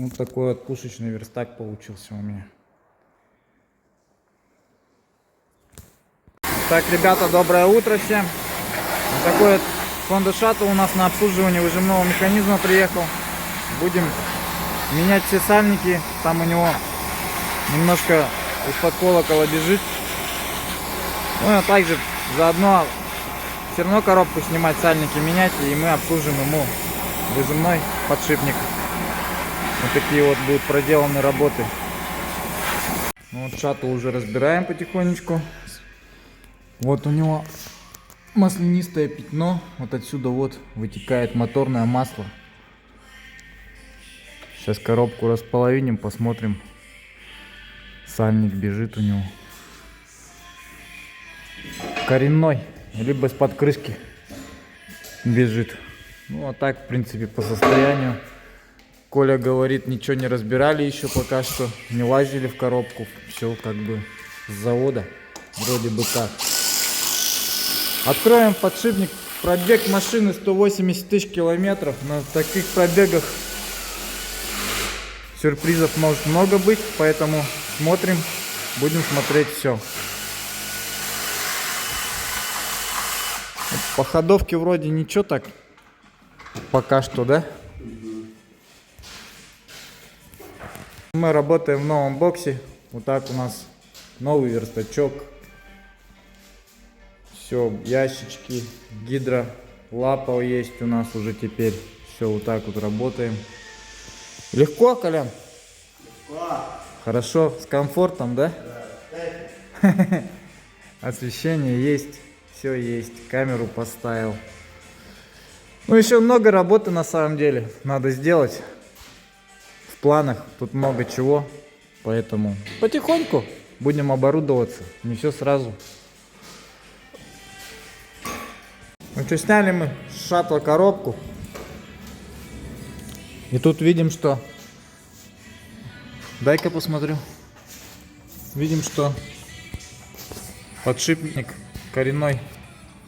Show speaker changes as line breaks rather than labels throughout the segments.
Вот такой вот пушечный верстак получился у меня. Так, ребята, доброе утро всем. Вот такой вот Honda Shuttle у нас на обслуживание выжимного механизма приехал. Будем менять все сальники. Там у него немножко из-под колокола бежит. Ну а также заодно все равно коробку снимать, сальники менять, и мы обслужим ему выжимной подшипник. Вот такие вот будут проделаны работы. Ну вот шаттл уже разбираем потихонечку. Вот у него маслянистое пятно. Вот отсюда вот вытекает моторное масло. Сейчас коробку располовиним, посмотрим. Сальник бежит у него. Коренной, либо из-под крышки бежит. Ну а так, в принципе, по состоянию. Коля говорит, ничего не разбирали еще пока что. Не лазили в коробку. Все как бы с завода. Вроде бы как. Откроем подшипник. Пробег машины 180 тысяч километров. На таких пробегах сюрпризов может много быть. Поэтому смотрим. Будем смотреть все. По ходовке вроде ничего так. Пока что, да? Мы работаем в новом боксе. Вот так у нас новый верстачок. Все, ящички, гидролапа есть у нас уже теперь. Все, вот так вот работаем. Легко, Колян? Легко. Хорошо, с комфортом, да? Да. Освещение есть, все есть. Камеру поставил. Ну, еще много работы на самом деле надо сделать. В планах тут много чего. Поэтому потихоньку будем оборудоваться. Не все сразу. Ну что, сняли мы с шаттла коробку. И тут видим, что... Дай-ка посмотрю. Видим, что подшипник коренной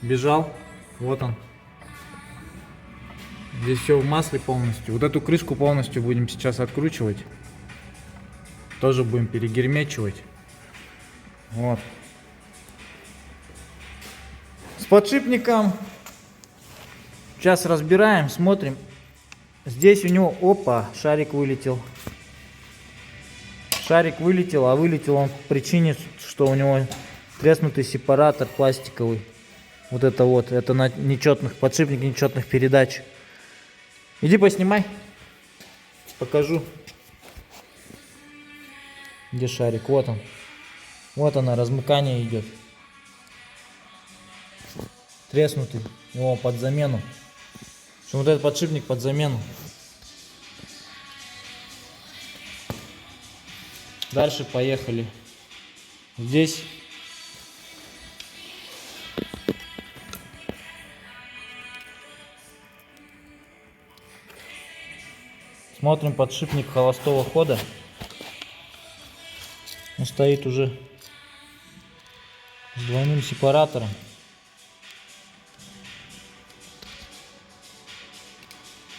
бежал. Вот он. Здесь все в масле полностью. Вот эту крышку полностью будем сейчас откручивать. Тоже будем перегермечивать. Вот. С подшипником сейчас разбираем, смотрим. Здесь у него, опа, шарик вылетел. Шарик вылетел, а вылетел он по причине, что у него треснутый сепаратор пластиковый. Вот это на нечетных, подшипник нечетных передач. Иди поснимай, покажу. Где шарик? Вот он. Вот она, размыкание идет. Треснутый. Его под замену. Вот этот подшипник под замену. Дальше поехали. Здесь смотрим подшипник холостого хода. Он стоит уже с двойным сепаратором.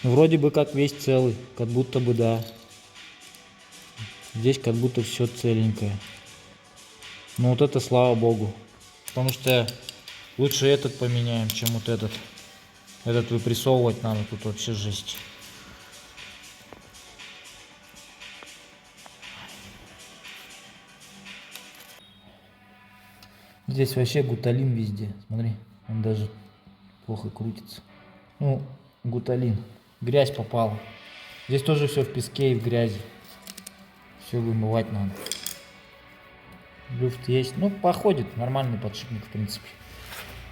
Вроде бы как весь целый, как будто бы да. Здесь как будто все целенькое. Но вот это слава богу. Потому что лучше этот поменяем, чем вот этот. Этот выпрессовывать надо, тут вообще жесть. Здесь вообще гуталин везде. Смотри, он даже плохо крутится. Ну, гуталин. Грязь попала. Здесь тоже все в песке и в грязи. Все вымывать надо. Люфт есть. Ну, походит. Нормальный подшипник, в принципе.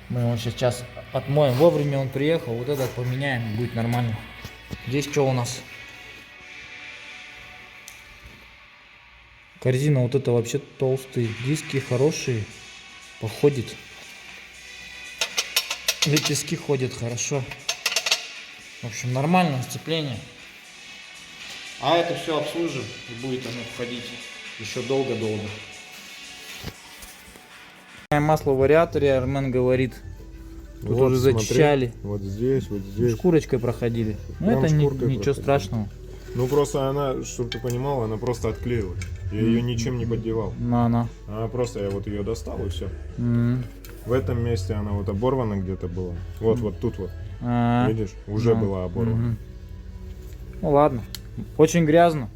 Мы его сейчас отмоем. Вовремя он приехал. Вот этот поменяем. Будет нормально. Здесь что у нас? Корзина вот это вообще толстые. Диски хорошие. Походит. Лепестки ходят хорошо. В общем, нормальное сцепление. А это все обслужим, и будет оно входить еще долго-долго. Масло в вариаторе, Армен говорит, тут
вот,
уже
смотри,
зачищали.
Вот здесь, вот здесь.
Шкурочкой проходили. Ну это ничего страшного.
Ну просто она, чтобы ты понимал, она просто отклеилась. Я ее ничем не поддевал.
На.
Она просто, я вот ее достал и все.
М.
В этом месте она вот оборвана где-то была. Вот тут вот.
А,
Видишь, уже
ну,
была оборвана.
мгм. Ну ладно. Очень грязно.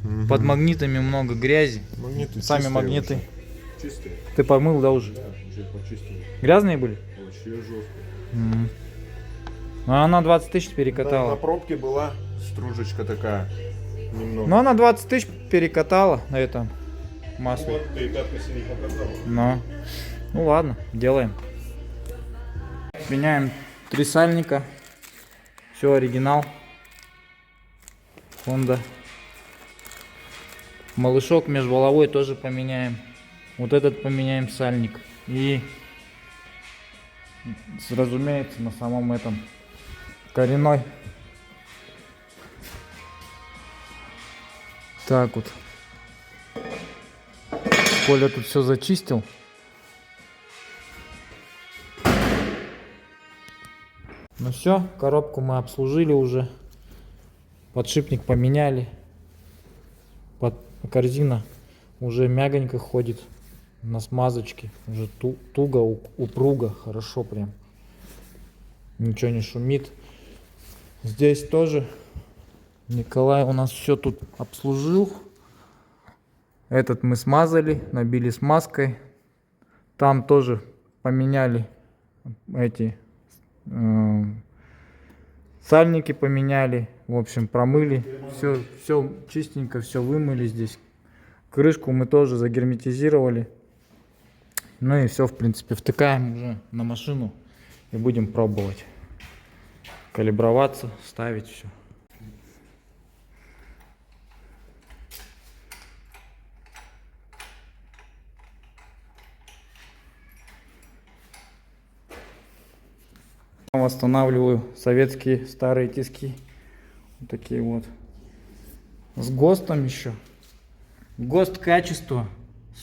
Мгм.
Под магнитами много грязи.
Магниты
Сами
чистые
магниты.
вообще. Чистые.
Ты помыл, да, уже?
Да, уже почистили.
Грязные были?
Вообще жестко.
М. Ну, она 20 тысяч
Да, на
перекатала.
пробке была стружечка такая. Немного.
Ну, она 20 тысяч перекатала на этом
Ну
масле.
вот ты пятка себе не показала.
Но. Ну ладно, делаем. Меняем три сальника. Все оригинал. Honda. Малышок межваловой тоже поменяем. Вот этот поменяем сальник. И, разумеется, на самом этом коренной. Так вот. Коля тут все зачистил. Ну все, коробку мы обслужили уже. Подшипник поменяли. Корзина уже мягонько ходит на смазочке. Уже туго, упруго, хорошо прям. Ничего не шумит. Здесь тоже Николай у нас все тут обслужил. Этот мы смазали, набили смазкой. Там тоже поменяли эти сальники поменяли. В общем, промыли. Все чистенько, все вымыли здесь. Крышку мы тоже загерметизировали. Ну и все, в принципе, втыкаем уже на машину и будем пробовать. Калиброваться, ставить все. Восстанавливаю советские старые тиски. Вот такие вот. С ГОСТом еще. ГОСТ качество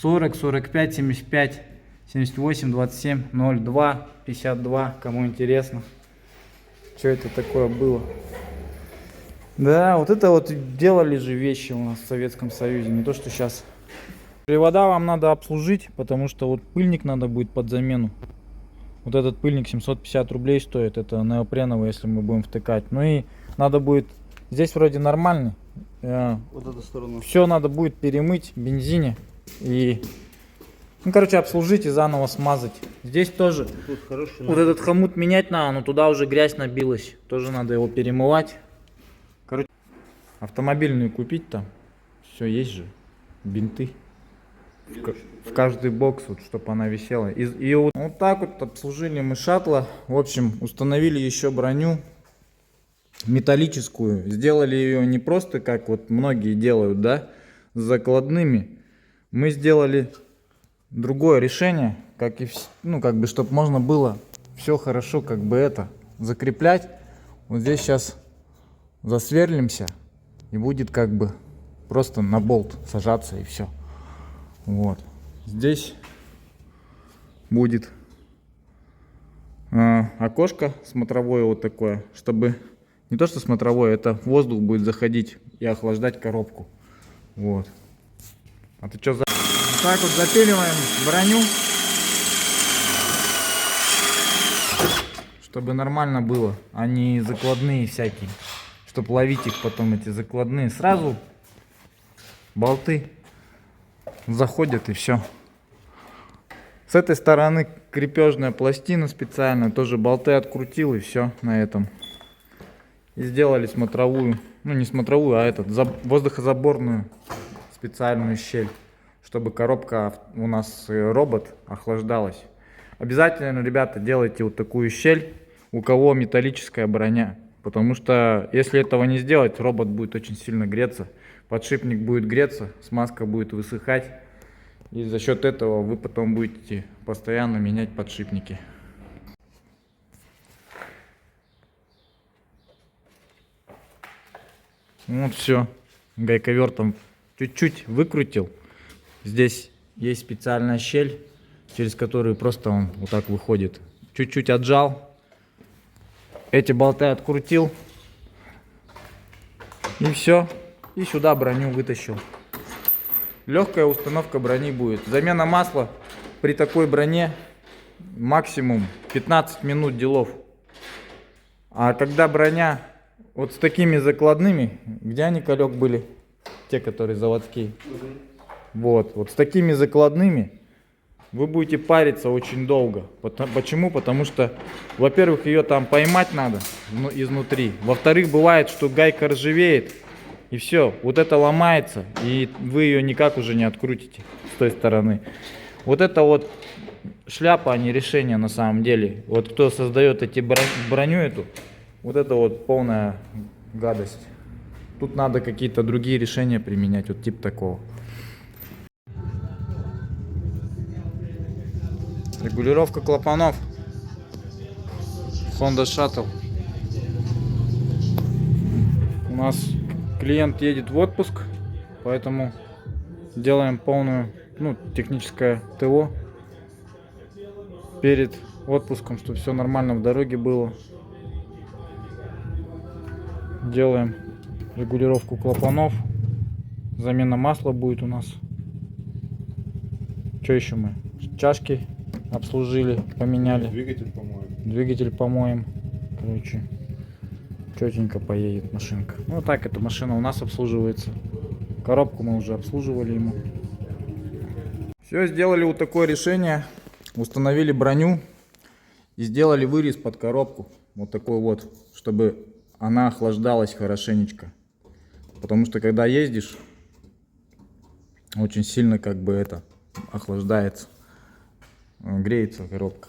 40, 45, 75, 78, 27, 02, 52. Кому интересно, что это такое было. Да, вот это вот делали же вещи у нас в Советском Союзе. Не то, что сейчас. Привода вам надо обслужить, потому что вот пыльник надо будет под замену. Вот этот пыльник 750 рублей стоит. Это неопреновый, если мы будем втыкать. Ну и надо будет... Здесь вроде нормальный.
Вот эту сторону.
Все надо будет перемыть в бензине. И... Ну, короче, обслужить и заново смазать. Здесь тоже
Тут хороший.
вот этот хомут менять надо, но туда уже грязь набилась. Тоже надо его перемывать. Короче, автомобильную купить там. Все есть же. Бинты. В каждый бокс, вот, чтобы она висела. И вот так вот обслужили мы шаттла. В общем, установили еще броню металлическую. Сделали ее не просто, как вот многие делают, да, с закладными. Мы сделали другое решение, как и ну, как бы, чтобы можно было все хорошо, как бы это закреплять. Вот здесь сейчас засверлимся, и будет как бы просто на болт сажаться, и все. Вот. Здесь будет окошко смотровое вот такое, чтобы не то что смотровое, это воздух будет заходить и охлаждать коробку. Вот. А ты что за... Вот так вот запиливаем броню, чтобы нормально было, а не закладные всякие, чтобы ловить их потом, эти закладные. Сразу болты заходят и все. С этой стороны крепежная пластина специальная, тоже болты открутил и все на этом. И сделали смотровую, ну не смотровую, а этот, воздухозаборную специальную щель, чтобы коробка у нас робот охлаждалась. Обязательно, ребята, делайте вот такую щель, у кого металлическая броня, потому что если этого не сделать, робот будет очень сильно греться. Подшипник будет греться, смазка будет высыхать. И за счет этого вы потом будете постоянно менять подшипники. Вот все. Гайковертом чуть-чуть выкрутил. Здесь есть специальная щель, через которую просто он вот так выходит. Чуть-чуть отжал. Эти болты открутил. И все. И сюда броню вытащил. Легкая установка брони будет. Замена масла при такой броне максимум 15 минут делов. А когда броня вот с такими закладными, где они, Колек, были? Те, которые заводские. Вот с такими закладными вы будете париться очень долго. Почему? Потому что, во-первых, ее там поймать надо изнутри. Во-вторых, бывает, что гайка ржавеет. И все, вот это ломается, и вы ее никак уже не открутите с той стороны. Вот это вот шляпа, а не решение на самом деле. Вот кто создает эти броню эту, вот это вот полная гадость. Тут надо какие-то другие решения применять, вот тип такого. Регулировка клапанов. Honda Shuttle. У нас клиент едет в отпуск, поэтому делаем полную, техническое ТО перед отпуском, чтобы все нормально в дороге было. Делаем регулировку клапанов, замена масла будет у нас. Что еще мы? Чашки обслужили, поменяли.
Двигатель, по-моему.
Двигатель помоем. Короче, четенько поедет машинка. Вот так эта машина у нас обслуживается. Коробку мы уже обслуживали ему. Все, сделали вот такое решение. Установили броню и сделали вырез под коробку. Вот такой вот, чтобы она охлаждалась хорошенечко. Потому что когда ездишь, очень сильно охлаждается. Греется коробка.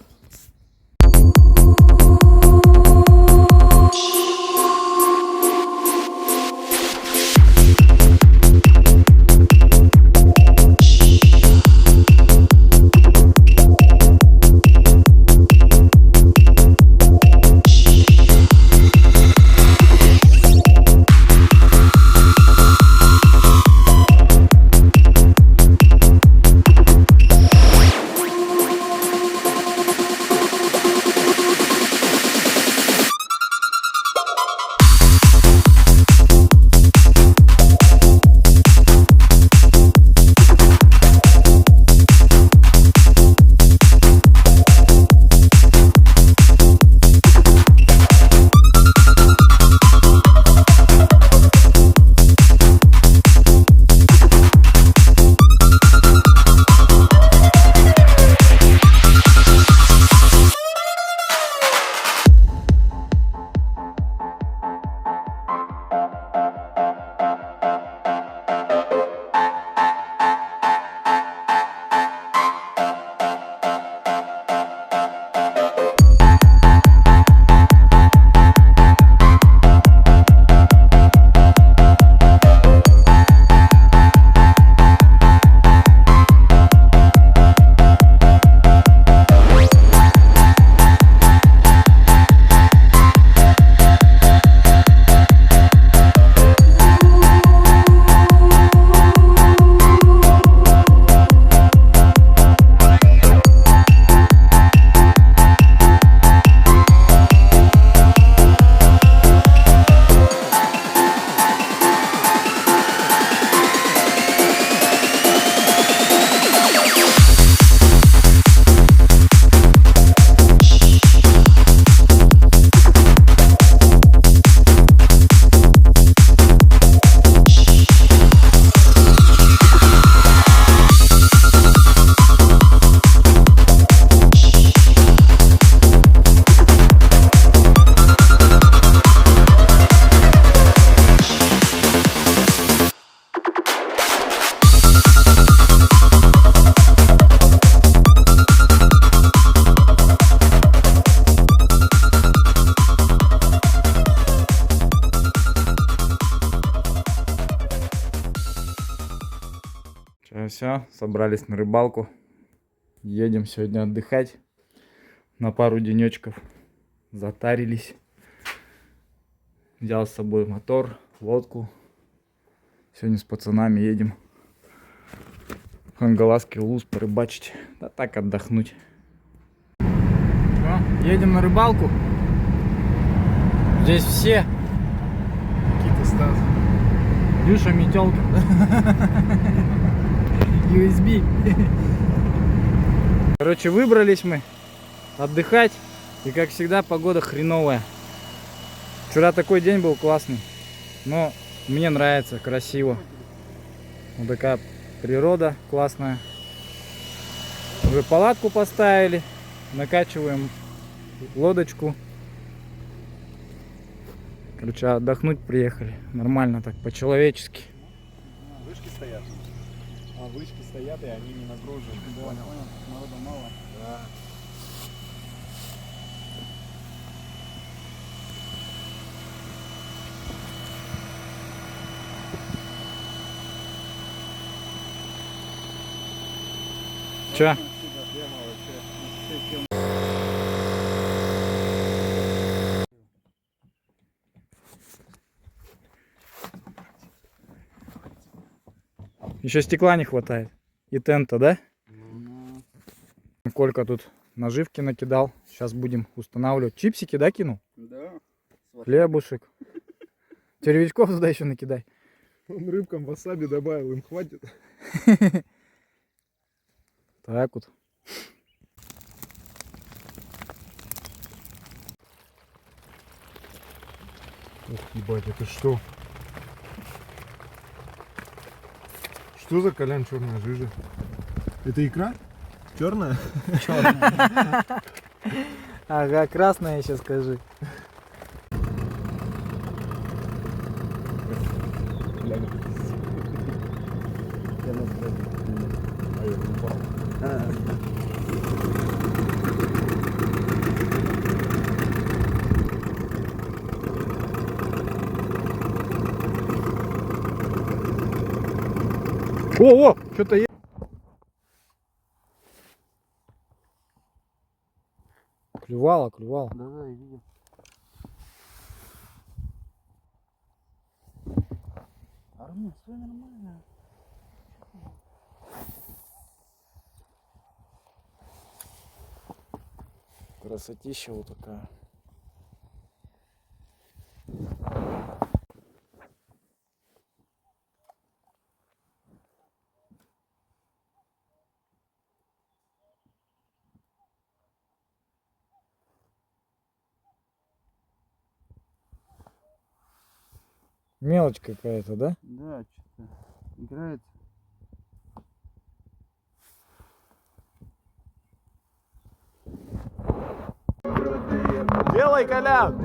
Все, собрались на рыбалку. Едем сегодня отдыхать на пару денечков. Затарились. Взял с собой мотор, лодку. Сегодня с пацанами едем в Хангаласский улус порыбачить. Да так отдохнуть. Все, едем на рыбалку. Здесь все.
Какие-то Стас.
Илюша метелка. USB. Короче, выбрались мы отдыхать. И как всегда погода хреновая. Вчера такой день был классный. Но мне нравится, красиво. Вот такая природа классная. Уже палатку поставили. Накачиваем лодочку. Короче, отдохнуть приехали. Нормально так, по-человечески.
Вышки стоят. А, вышки стоят, и они не нагружены.
Да, понял. Народа мало.
Да.
Че?
Тема вообще.
Еще стекла не хватает. И тента, да?
Ну,
Колька тут наживки накидал. Сейчас будем устанавливать. Чипсики, да, кинул?
да.
Хлебушек. Червячков туда еще накидай.
Он рыбкам васаби добавил, им хватит.
Так вот.
Ух, ебать, это что? Что за Колян черная жижа? Это икра? Черная?
Ага, красная еще скажи.
А я упал.
О, что-то есть. Клювало, клювало.
Да, я видел. Армуз, все нормально.
Красотища вот такая. Мелочь какая-то, да?
Да, что-то играет.
Делай, Колян!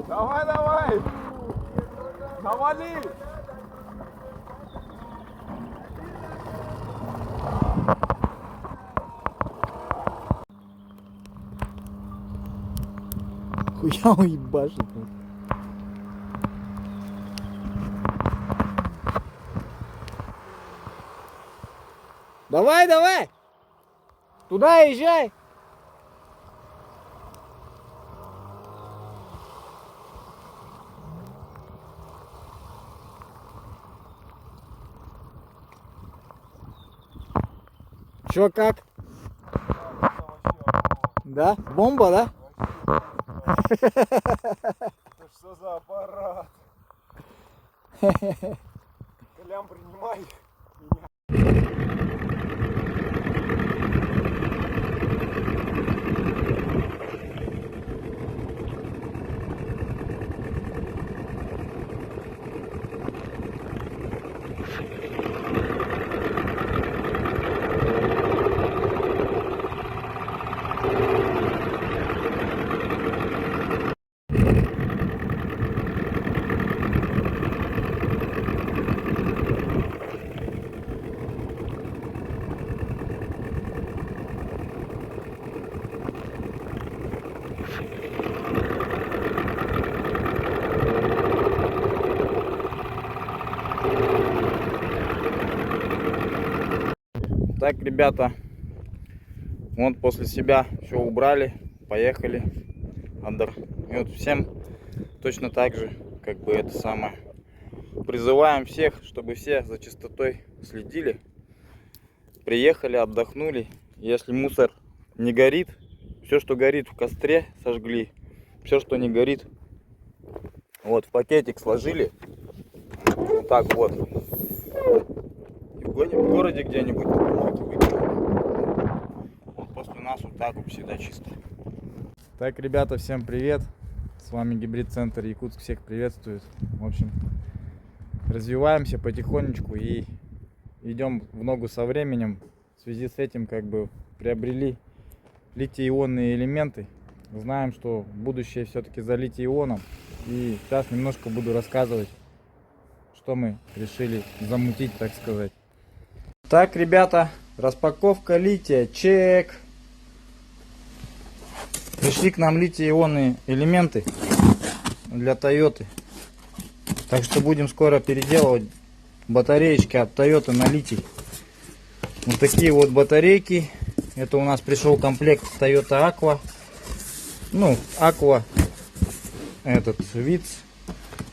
Давай, давай! Навали!
Хуя уебашит. Давай, давай! Туда езжай! Чё, как? Да? Бомба, да?
Это что за аппарат? Колян, принимай.
Так, ребята, вот после себя все убрали, поехали. И вот всем точно так же, как бы это самое. призываем всех, чтобы все за чистотой следили. Приехали, отдохнули. Если мусор не горит, все, что горит в костре, сожгли. Все, что не горит, вот в пакетик сложили. Вот так вот. И в городе где-нибудь на бумаге выкинули. Вот после нас вот так вот всегда чисто. Так, ребята, всем привет. С вами Гибрид-центр Якутск, всех приветствует. В общем, развиваемся потихонечку и идем в ногу со временем. В связи с этим как бы приобрели литий-ионные элементы. Знаем, что будущее все-таки за литий-ионом. И сейчас немножко буду рассказывать, что мы решили замутить, так сказать. Так, ребята, распаковка лития, чек. Пришли к нам литий-ионные элементы для Тойоты. Так что будем скоро переделывать батареечки от Тойоты на литий. Вот такие вот батарейки. Это у нас пришел комплект Toyota Aqua. Ну, Aqua, этот ВИЦ.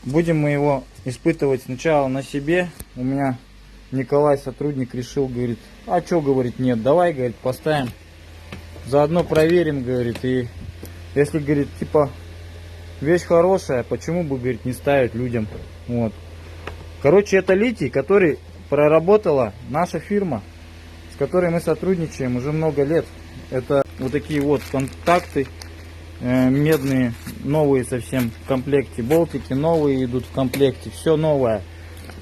Будем мы его испытывать сначала на себе. У меня Николай, сотрудник, решил, говорит, а что, говорит, нет, давай, говорит, поставим. Заодно проверим, говорит, и если, говорит, типа, вещь хорошая, почему бы, говорит, не ставить людям. Вот. Короче, это литий, который проработала наша фирма, с которой мы сотрудничаем уже много лет. Это вот такие вот контакты медные, новые совсем в комплекте. Болтики новые идут в комплекте, все новое.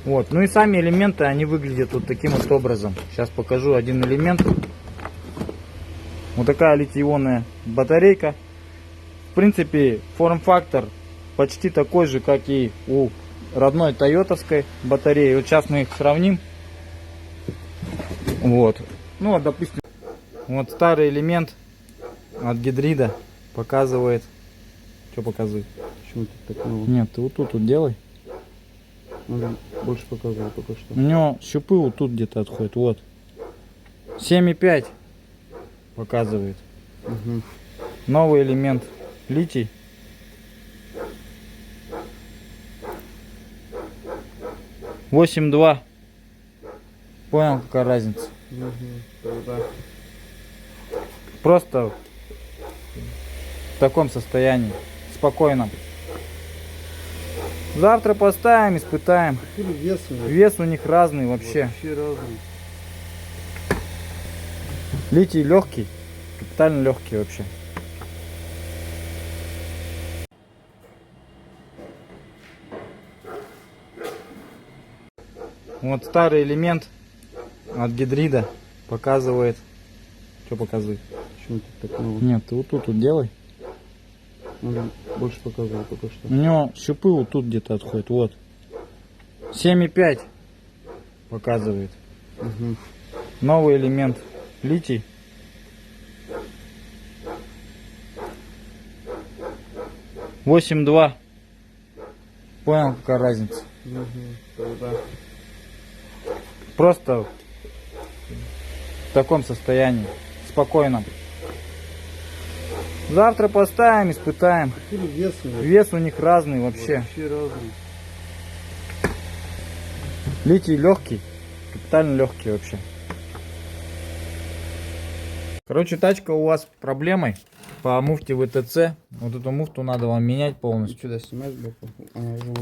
Вот. Ну и сами элементы, они выглядят вот таким вот образом. Сейчас покажу один элемент. Вот такая литий-ионная батарейка. В принципе, форм-фактор почти такой же, как и у родной тойотовской батареи. Вот сейчас мы их сравним. Вот. Ну, вот, допустим, вот старый элемент от гидрида показывает. Что показывает?
Почему ты так много?
Нет, ты вот тут вот делай.
Надо больше показывать только что.
У него щупы вот тут где-то отходят. Вот. 7,5 показывает.
Угу.
Новый элемент литий. Восемь два. Понял, какая разница? Просто в таком состоянии, спокойном. Завтра поставим, испытаем.
Вес у них
Вес у них разный вообще.
разный.
Литий легкий, капитально легкий вообще. Вот старый элемент от гидрида показывает. Что показывает?
Почему ты так много?
Нет, ты вот тут вот делай.
Надо больше показывать только что.
У него щупы вот тут где-то отходят. Вот. 7,5 показывает.
Угу.
Новый элемент литий. Восемь два. Понял, какая разница? Просто в таком состоянии, спокойном. Завтра поставим, испытаем.
Вес у них
Вес у них разный вообще.
разный.
Литий легкий, капитально легкий вообще. Короче, тачка у вас с проблемой по муфте ВТЦ. Вот эту муфту надо вам менять полностью.
Сюда снимаешь сбоку?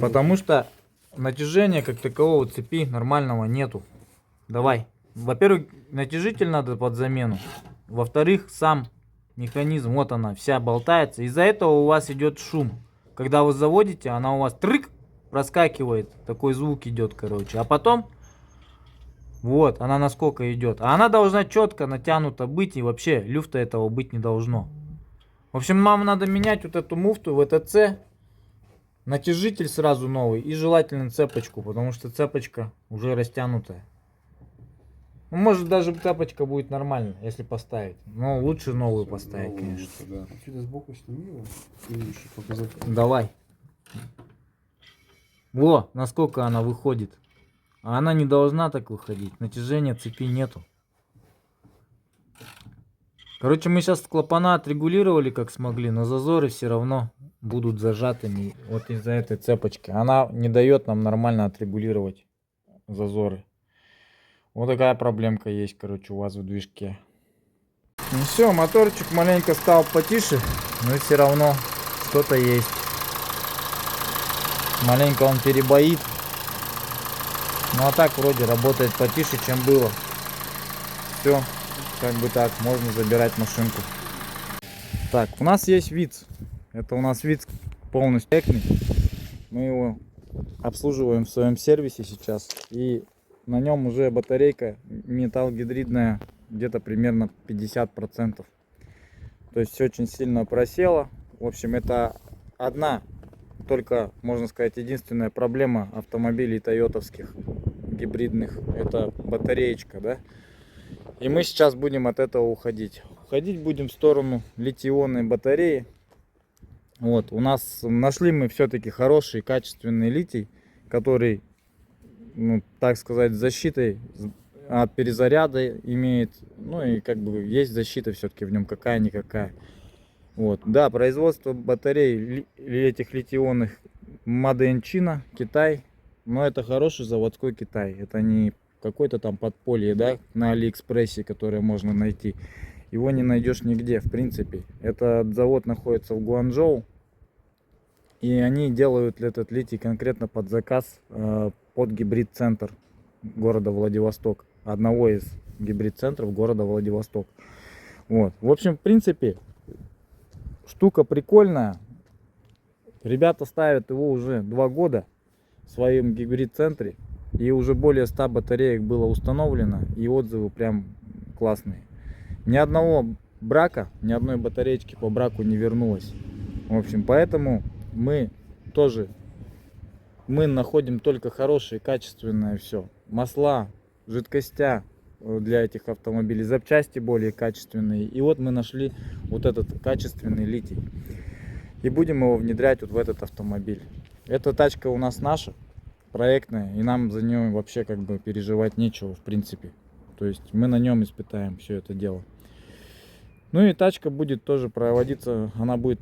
Потому что натяжения как такового цепи нормального нету. Давай. Во-первых, натяжитель надо под замену. Во-вторых, сам механизм, вот она, вся болтается. Из-за этого у вас идет шум. Когда вы заводите, она у вас трык проскакивает. Такой звук идет, короче. А потом, вот, она насколько идет. А она должна четко натянута быть. И вообще, люфта этого быть не должно. В общем, нам надо менять вот эту муфту ВТЦ. Натяжитель сразу новый. И желательно цепочку, потому что цепочка уже растянутая. Ну, может, даже цепочка будет нормально, если поставить. Но лучше новую поставить, конечно.
Да. Сюда сбоку сними его. И еще показать.
Давай. Во, насколько она выходит. А она не должна так выходить. Натяжения цепи нету. Короче, мы сейчас клапана отрегулировали как смогли, но зазоры все равно будут зажатыми. Вот из-за этой цепочки. Она не дает нам нормально отрегулировать зазоры. Вот такая проблемка есть, короче, у вас в движке. Ну все, моторчик маленько стал потише, но все равно что-то есть. Маленько он перебоит. Ну а так вроде работает потише, чем было. Все, как бы так, можно забирать машинку. Так, у нас есть ВИЦ. Это у нас ВИЦ полностью экный. Мы его обслуживаем в своем сервисе сейчас. И на нем уже батарейка металлогидридная где-то примерно 50%. То есть очень сильно просело. В общем, это одна, только, можно сказать, единственная проблема автомобилей тойотовских гибридных. Это батареечка, да? И мы сейчас будем от этого уходить. Уходить будем в сторону литий-ионной батареи. Вот, у нас нашли мы все-таки хороший, качественный литий, который, ну, так сказать, с защитой от перезаряда имеет. Ну и как бы есть защита все-таки в нем какая-никакая. Вот, да, производство батарей этих литий-ионных Made in China, Китай. Но это хороший заводской Китай. Это не какой-то там подполье, да, на Алиэкспрессе, которое можно найти. Его не найдешь нигде, в принципе. Этот завод находится в Гуанчжоу. И они делают этот литий конкретно под заказ под гибрид-центр города Владивосток. Одного из гибрид-центров города Владивосток. Вот. В общем, в принципе, штука прикольная. Ребята ставят его уже 2 года в своем гибрид-центре. И уже более 100 батареек было установлено. И отзывы прям классные. Ни одного брака, ни одной батареечки по браку не вернулось. В общем, поэтому мы находим только хорошее, качественное все. Масла, жидкостя для этих автомобилей, запчасти более качественные. И вот мы нашли вот этот качественный литий. И будем его внедрять вот в этот автомобиль. Эта тачка у нас наша, проектная, и нам за нее вообще как бы переживать нечего, в принципе. То есть мы на нем испытаем все это дело. Ну и тачка будет тоже проводиться, она будет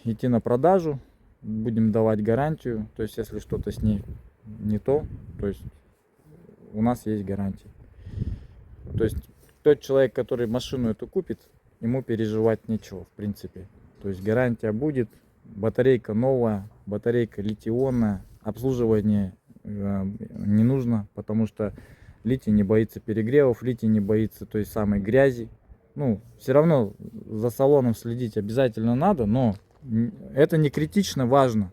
идти на продажу. Будем давать гарантию. То есть если что-то с ней не то есть у нас есть гарантия. То есть тот человек, который машину эту купит, ему переживать нечего, в принципе. То есть гарантия будет, батарейка новая, батарейка литий-ионная, обслуживание не нужно, потому что литий не боится перегревов, литий не боится той самой грязи. Ну, все равно за салоном следить обязательно надо, но это не критично важно,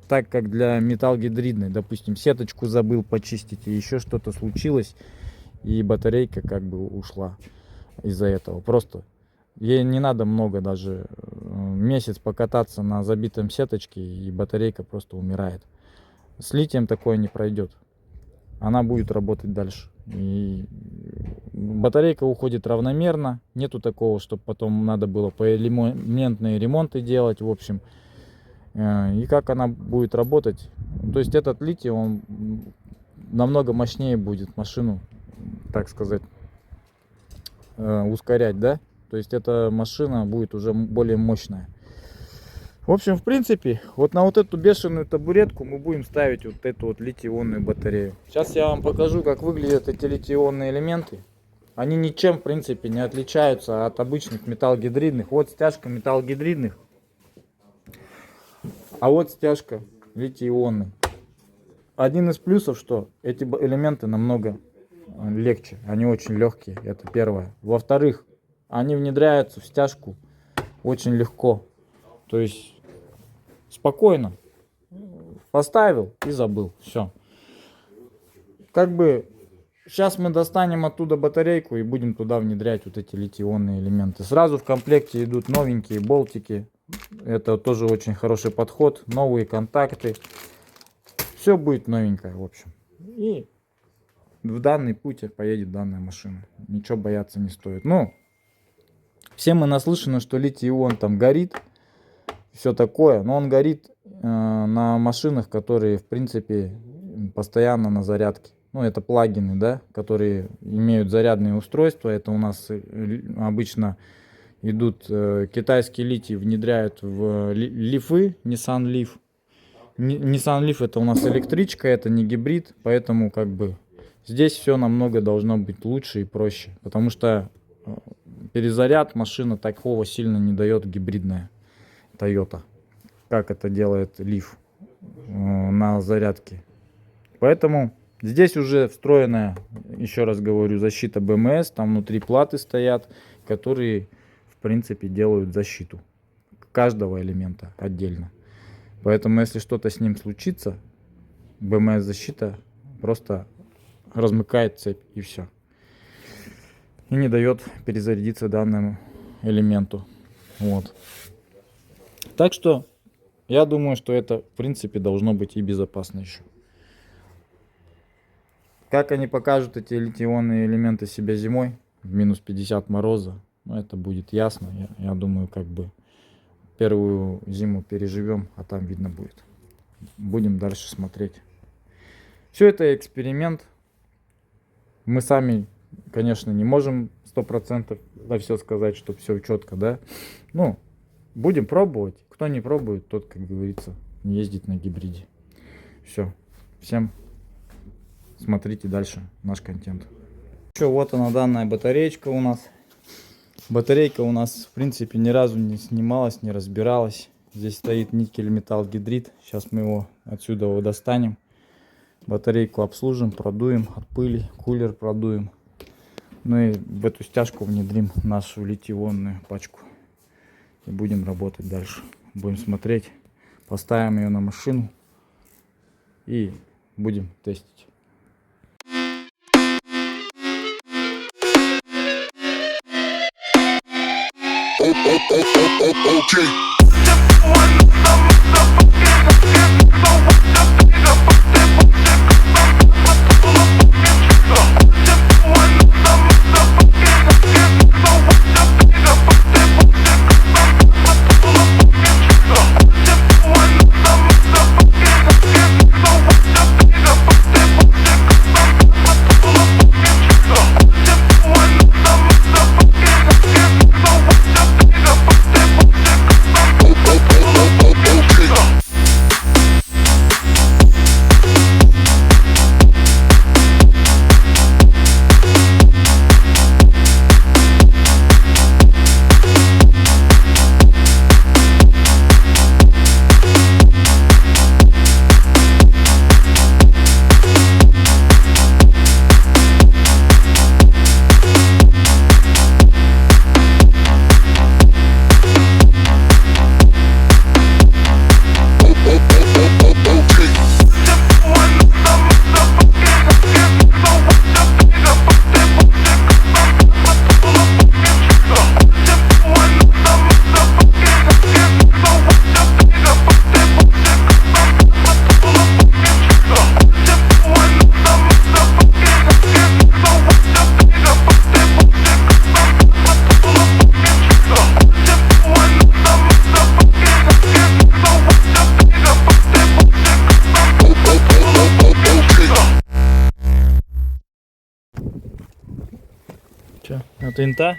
так как для металлогидридной, допустим, сеточку забыл почистить, и еще что-то случилось, и батарейка как бы ушла из-за этого. Просто ей не надо много, даже месяц покататься на забитом сеточке, и батарейка просто умирает. С литием такое не пройдет. Она будет работать дальше. И батарейка уходит равномерно. Нету такого, чтобы потом надо было поэлементные ремонты делать. В общем, и как она будет работать. То есть этот литий, он намного мощнее будет машину, так сказать, ускорять, да? То есть эта машина будет уже более мощная. В общем, в принципе, вот на вот эту бешеную табуретку мы будем ставить вот эту вот литий-ионную батарею. Сейчас я вам покажу, как выглядят эти литий-ионные элементы. Они ничем, в принципе, не отличаются от обычных металлогидридных. Вот стяжка металлогидридных, а вот стяжка литий-ионной. Один из плюсов, что эти элементы намного легче, они очень легкие, это первое. Во-вторых, они внедряются в стяжку очень легко. То есть спокойно поставил и забыл. Все. Как бы сейчас мы достанем оттуда батарейку и будем туда внедрять вот эти литий-ионные элементы. Сразу в комплекте идут новенькие болтики. Это тоже очень хороший подход. Новые контакты. Все будет новенькое, в общем. И в данный путь поедет данная машина. Ничего бояться не стоит. Но все мы наслышаны, что литий-ион там горит. Все такое, но он горит на машинах, которые в принципе постоянно на зарядке. Ну, это плагины, да, которые имеют зарядные устройства. Это у нас обычно идут, китайский литий внедряют в лифы, Nissan Leaf. Nissan Leaf это у нас электричка, это не гибрид, поэтому как бы здесь все намного должно быть лучше и проще, потому что перезаряд машина такого сильно не дает гибридная Toyota, как это делает Leaf на зарядке. Поэтому здесь уже встроенная, еще раз говорю, защита БМС, там внутри платы стоят, которые в принципе делают защиту каждого элемента отдельно. Поэтому если что-то с ним случится, БМС защита просто размыкает цепь и все. И не дает перезарядиться данному элементу. Вот. Так что я думаю, что это в принципе должно быть и безопасно еще. Как они покажут эти литий-ионные элементы себя зимой в минус 50 мороза, ну, это будет ясно. Я думаю, как бы первую зиму переживем, а там видно будет. Будем дальше смотреть. Все это эксперимент. Мы сами, конечно, не можем 100% за все сказать, что все четко, да. Ну, будем пробовать. Кто не пробует, тот, как говорится, не ездит на гибриде. Все. Всем смотрите дальше наш контент. Что, вот она, данная батареечка у нас. Батарейка у нас, в принципе, ни разу не снималась, не разбиралась. Здесь стоит никель-металл-гидрид. Сейчас мы его отсюда достанем. Батарейку обслужим, продуем от пыли, кулер продуем. Ну и в эту стяжку внедрим нашу литий-ионную пачку. И будем работать дальше. Будем смотреть, поставим ее на машину и будем тестить. Че, от винта?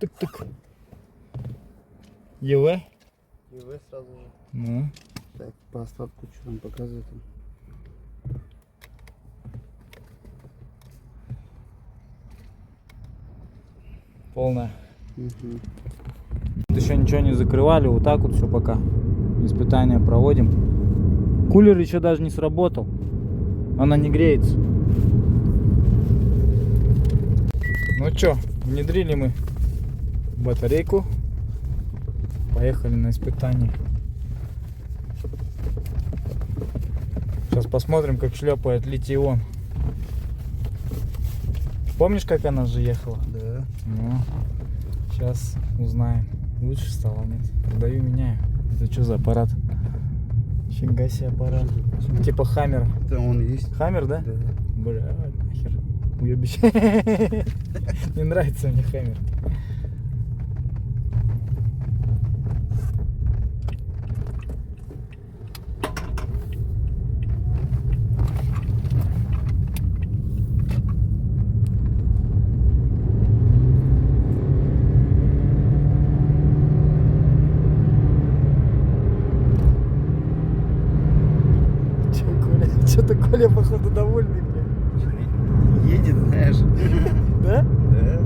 Тык-тык. ЕВ?
ЕВ сразу же.
Ну.
Так, по остатку что там показывает?
Полная.
Угу.
Еще ничего не закрывали, вот так вот все пока. Испытания проводим. Кулер еще даже не сработал. Она не греется. Ну что, внедрили мы батарейку. Поехали на испытание. Сейчас посмотрим, как шлепает литий-ион. Помнишь, как она же ехала?
Да.
Ну, сейчас узнаем. Лучше стало, нет? Продаю, меняю. Это что за аппарат? Фига себе аппарат. Типа Хаммер.
Да, он есть.
Хаммер, да?
Да.
Бля, нахер. Уебище. Не нравится мне Хаммер. Что-то Коля, походу, довольный мне.
Едет, знаешь.
Да?
Да.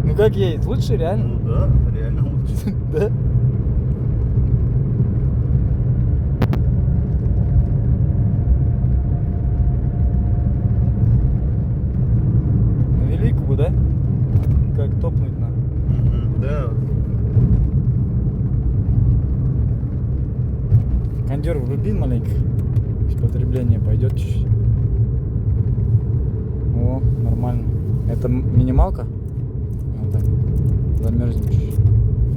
Ну как едет? Лучше реально?
Ну да, реально лучше.
Да? На велику бы, да? Как топнуть надо.
Да.
Кондер вруби маленько. Потребление пойдет чуть-чуть. О, нормально. Это минималка? Вот так. Замерзнем чуть-чуть.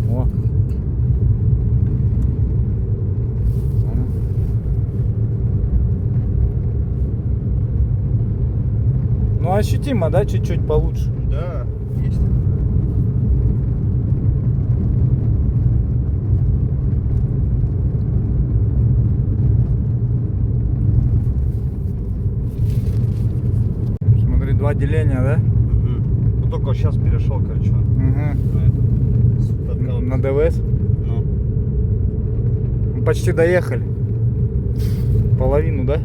О. Ага. Ну ощутимо, да, чуть-чуть получше.
Да, есть.
Смотри, два деления, да?
Ну только сейчас перешел, короче,
Угу.
на это. С подкалки.
На ДВС.
Ну,
Мы почти доехали. Половину, да?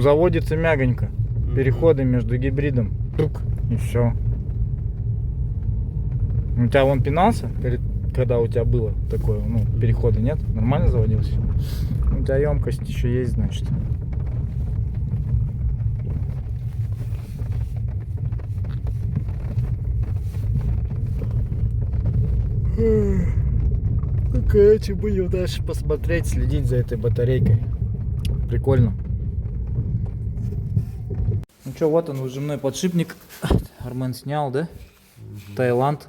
Заводится мягонько. Переходы между гибридом. Тук. И все. У тебя вон пинался, когда у тебя было такое, ну, перехода нет? Нормально заводился? У тебя емкость еще есть, значит. Ну, короче, будем дальше посмотреть, следить за этой батарейкой. Прикольно. Ну что, вот он, выжимной подшипник. Армен снял, да? Таиланд.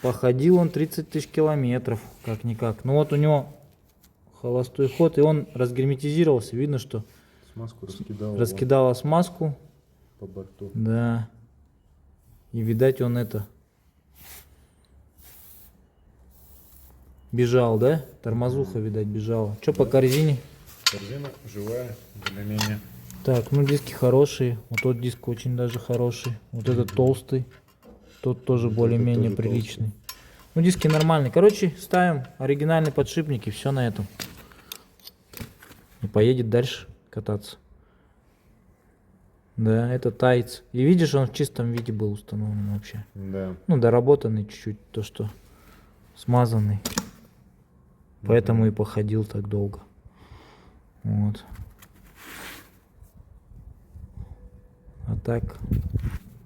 Походил он 30 тысяч километров, как-никак. Ну вот у него холостой ход, и он разгерметизировался. Видно, что
Смазку раскидал.
раскидала смазку.
По борту.
Да. И видать он это... Бежал, да? Тормозуха, видать, бежала. Что по корзине?
Корзина живая, более-менее.
Так, ну диски хорошие. Вот тот диск очень даже хороший. Вот этот толстый. Тот тоже более-менее
тоже
приличный. Ну диски нормальные. Короче, ставим оригинальный подшипник и все на этом. И поедет дальше кататься. Да, это тайц. И видишь, он в чистом виде был установлен вообще.
Да.
Ну, доработанный чуть-чуть, то что смазанный. Поэтому и походил так долго. Вот. А так,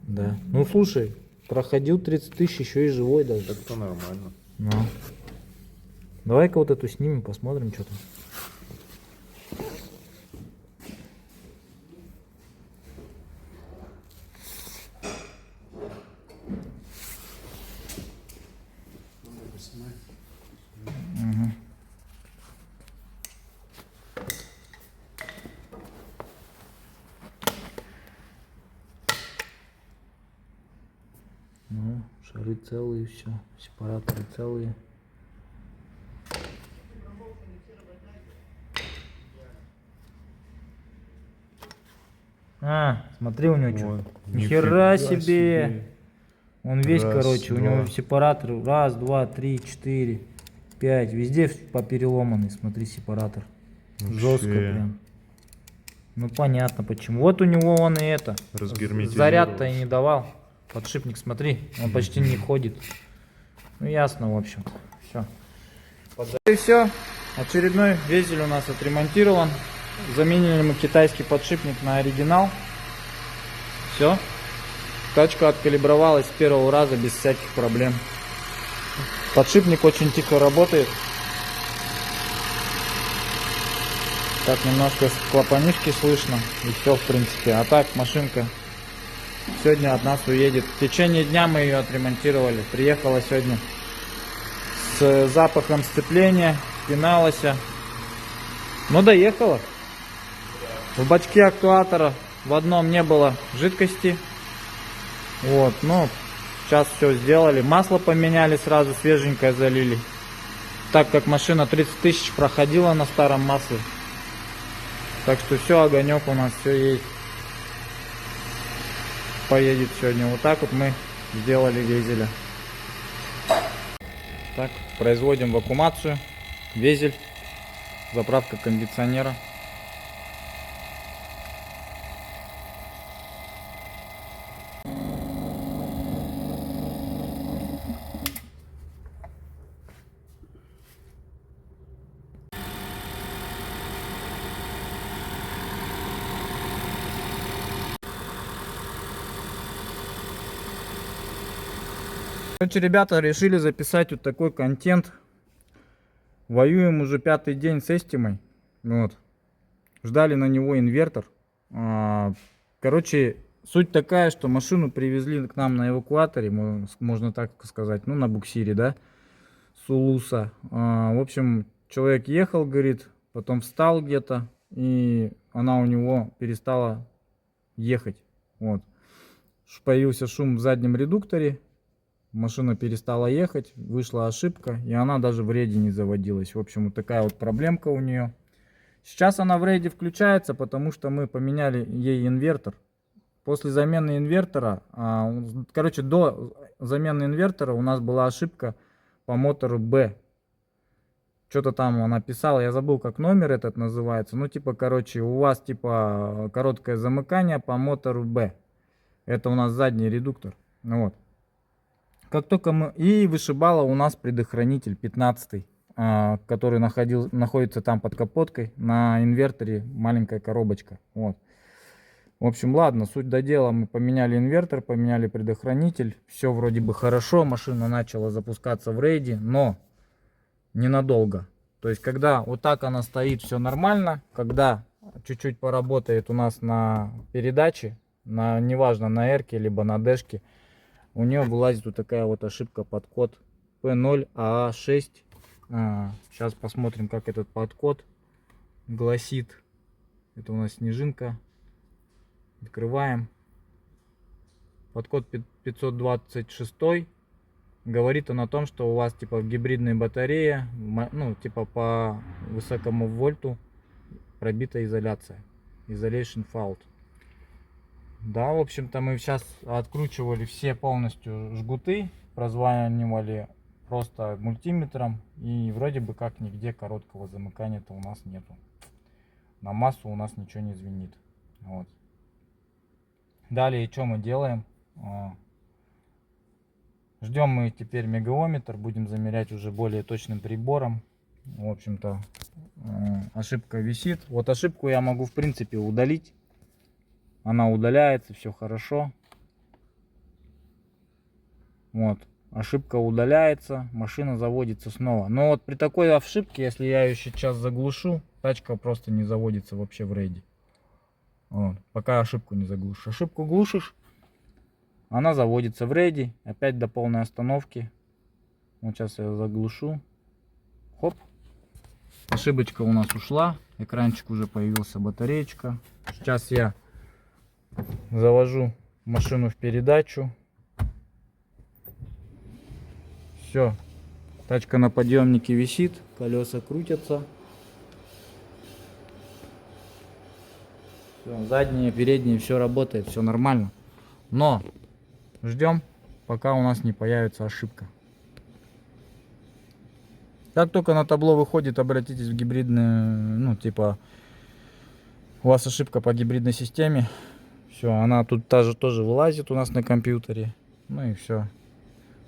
да. Ну слушай, проходил 30 тысяч, еще и живой даже.
Так-то нормально.
Ну. Давай-ка вот эту снимем, посмотрим, что там. Мгм. Ну, шары целые, все, сепараторы целые. А, смотри у него что.
Ой,
Нихера
нифига
себе. Он весь,
Раз,
короче, у
два.
него сепаратор. Раз, два, три, четыре, пять. Везде попереломанный, смотри, сепаратор. Жестко
Вообще.
прям. Ну понятно почему. Вот у него он и это.
Разгерметизировался.
Заряд-то и не давал. Подшипник, смотри, он почти не ходит. Ну ясно, в общем-то. Все. И все. Очередной везель у нас отремонтирован. Заменили мы китайский подшипник на оригинал. Все. Тачка откалибровалась с первого раза без всяких проблем. Подшипник очень тихо работает. Так, немножко клапанишки слышно. И все, в принципе. А так, машинка сегодня от нас уедет. В течение дня мы ее отремонтировали. Приехала сегодня с запахом сцепления. Пиналась. Но доехала. В бачке актуатора в одном не было жидкости. Вот, ну, сейчас все сделали. Масло поменяли, сразу свеженькое залили. Так как машина 30 тысяч проходила на старом масле. Так что все, огонек у нас все есть. Поедет сегодня. Вот так вот мы сделали везеля. Так, производим вакуумацию. Везель. Заправка кондиционера. Короче, ребята решили записать вот такой контент. Воюем уже 5-й день с Эстимой. Вот. Ждали на него инвертор. Короче, суть такая, что машину привезли к нам на эвакуаторе, можно так сказать, ну на буксире, да, с Улуса. В общем, человек ехал, говорит, потом встал где-то, и она у него перестала ехать. Вот. Появился шум в заднем редукторе. Машина перестала ехать, вышла ошибка, и она даже в рейде не заводилась. В общем, вот такая вот проблемка у нее. Сейчас она в рейде включается, потому что мы поменяли ей инвертор. После замены инвертора, короче, до замены инвертора у нас была ошибка по мотору B. Что-то там она писала, я забыл, как номер этот называется. Ну, типа, короче, у вас, типа, короткое замыкание по мотору B. Это у нас задний редуктор. Ну, вот. Как только мы... И вышибала у нас предохранитель 15, который находится там под капоткой. На инверторе маленькая коробочка. Вот. В общем, ладно, суть до дела. Мы поменяли инвертор, поменяли предохранитель. Все вроде бы хорошо. Машина начала запускаться в рейде, но ненадолго. То есть, когда вот так она стоит, все нормально. Когда чуть-чуть поработает у нас на передаче, неважно, на эрке, либо на дэшке, у нее вылазит вот такая вот ошибка под код P0AA6. Сейчас посмотрим, как этот подкод гласит. Это у нас снежинка. Открываем. Подкод 526. Говорит он о том, что у вас типа в гибридной батарее, ну типа по высокому вольту пробита изоляция. Isolation fault. Да, в общем-то мы сейчас откручивали все полностью жгуты, прозванивали просто мультиметром, и вроде бы как нигде короткого замыкания-то у нас нету. На массу у нас ничего не звенит. Вот. Далее что мы делаем? Ждем мы теперь мегаометр, будем замерять уже более точным прибором. В общем-то ошибка висит. Вот ошибку я могу в принципе удалить. Она удаляется, все хорошо. Вот, ошибка удаляется, машина заводится снова. Но вот при такой ошибке, если я ее сейчас заглушу, тачка просто не заводится вообще в рейде. Вот, пока ошибку не заглушишь. Ошибку глушишь, она заводится в рейде, опять до полной остановки. Вот сейчас я заглушу. Хоп. Ошибочка у нас ушла, экранчик уже появился, батареечка. Сейчас я завожу машину в передачу. Все, тачка на подъемнике висит, колеса крутятся. Всё, задние, передние, все работает, все нормально. Но ждем, пока у нас не появится ошибка. Как только на табло выходит, обратитесь в гибридную, ну типа у вас ошибка по гибридной системе. Все, она тут тоже вылазит у нас на компьютере. Ну и все.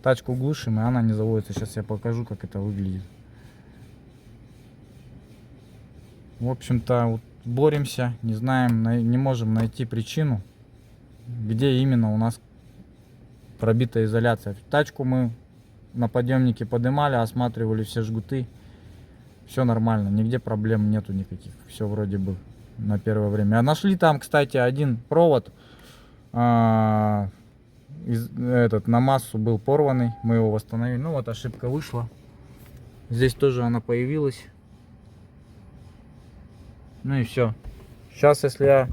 Тачку глушим, и она не заводится. Сейчас я покажу, как это выглядит. В общем-то, вот боремся, не знаем, не можем найти причину, где именно у нас пробита изоляция. Тачку мы на подъемнике поднимали, осматривали все жгуты. Все нормально, нигде проблем нету никаких. Все вроде бы на первое время. А нашли там, кстати, один провод, на массу был порванный, мы его восстановили. Ну вот ошибка вышла. Здесь тоже она появилась. Ну и все. Сейчас, если я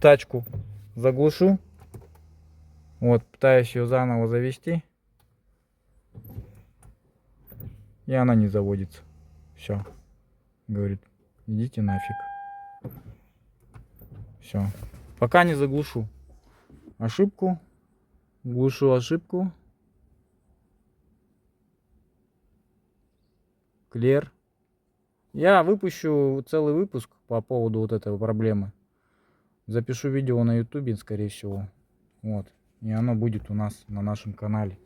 тачку заглушу. Вот, пытаюсь ее заново завести. И она не заводится. Все. Говорит, идите нафиг. Все. Пока не заглушу ошибку. Глушу ошибку. Клер. Я выпущу целый выпуск по поводу вот этой проблемы. Запишу видео на YouTube, скорее всего. Вот. И оно будет у нас на нашем канале.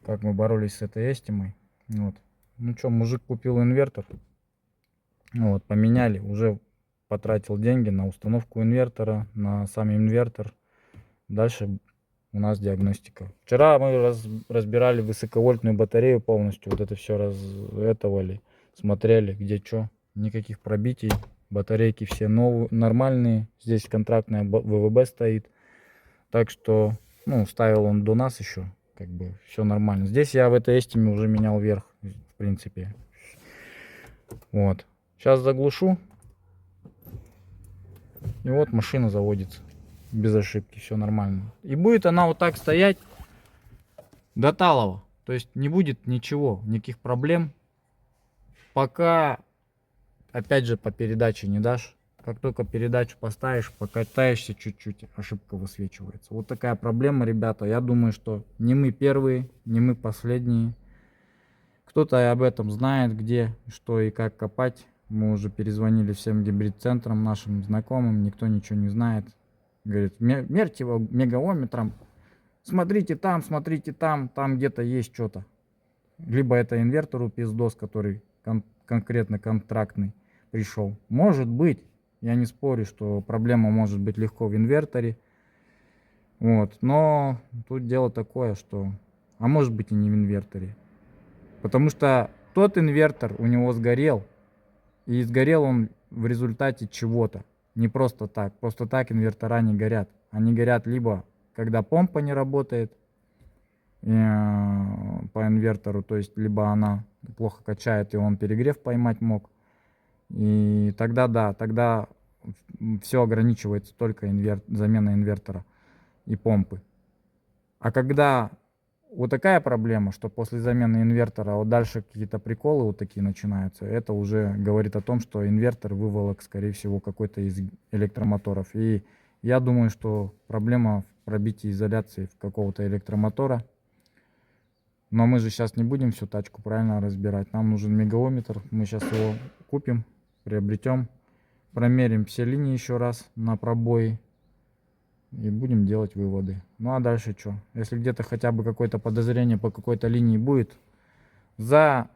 Как мы боролись с этой эстимой. Вот. Ну что, мужик купил инвертор. Вот, поменяли. Уже потратил деньги на установку инвертора, на сам инвертор. Дальше у нас диагностика. Вчера мы разбирали высоковольтную батарею полностью. Вот это все разэтовали. Смотрели, где что. Никаких пробитий. Батарейки все новые, нормальные. Здесь контрактная ВВБ стоит. Так что, ну, ставил он до нас еще. Как бы все нормально. Здесь я в этой эстиме уже менял вверх. В принципе. Вот. Сейчас заглушу. И вот машина заводится. Без ошибки. Все нормально. И будет она вот так стоять до талого. То есть не будет ничего. Никаких проблем. Пока, опять же, по передаче не дашь. Как только передачу поставишь, покатаешься чуть-чуть, ошибка высвечивается. Вот такая проблема, ребята. Я думаю, что не мы первые, не мы последние. Кто-то об этом знает, где, что и как копать. Мы уже перезвонили всем гибрид-центрам нашим знакомым. Никто ничего не знает. Говорит, мерьте его мегаомметром. Смотрите там, там где-то есть что-то. Либо это инвертору пиздос, который конкретно контрактный пришел. Может быть. Я не спорю, что проблема может быть легко в инверторе. Вот. Но тут дело такое, что... А может быть и не в инверторе. Потому что тот инвертор у него сгорел. И сгорел он в результате чего-то. Не просто так. Просто так инвертора не горят. Они горят либо когда помпа не работает по инвертору. То есть либо она плохо качает и он перегрев поймать мог. И тогда да, тогда все ограничивается только замена инвертора и помпы. А когда вот такая проблема, что после замены инвертора вот дальше какие-то приколы вот такие начинаются, это уже говорит о том, что инвертор выволок, скорее всего, какой-то из электромоторов. И я думаю, что проблема в пробитии изоляции какого-то электромотора. Но мы же сейчас не будем всю тачку правильно разбирать. Нам нужен мегаомметр. Мы сейчас его купим, приобретем, промерим все линии еще раз на пробои и будем делать выводы. Ну а дальше что? Если где-то хотя бы какое-то подозрение по какой-то линии будет, за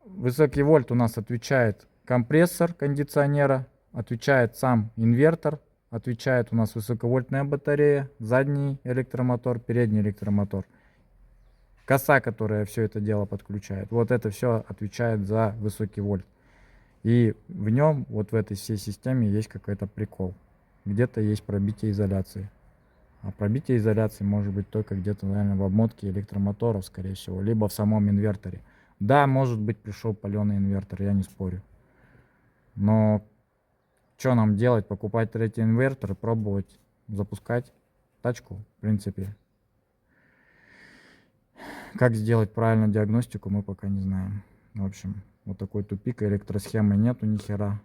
высокий вольт у нас отвечает компрессор кондиционера, отвечает сам инвертор, отвечает у нас высоковольтная батарея, задний электромотор, передний электромотор. Коса, которая все это дело подключает. Вот это все отвечает за высокий вольт. И в нем, вот в этой всей системе есть какой-то прикол. Где-то есть пробитие изоляции. А пробитие изоляции может быть только где-то, наверное, в обмотке электромоторов, скорее всего. Либо в самом инверторе. Да, может быть, пришел паленый инвертор, я не спорю. Но что нам делать? Покупать третий инвертор и пробовать запускать тачку, в принципе. Как сделать правильно диагностику, мы пока не знаем. В общем, вот такой тупик, электросхемы нету ни хера.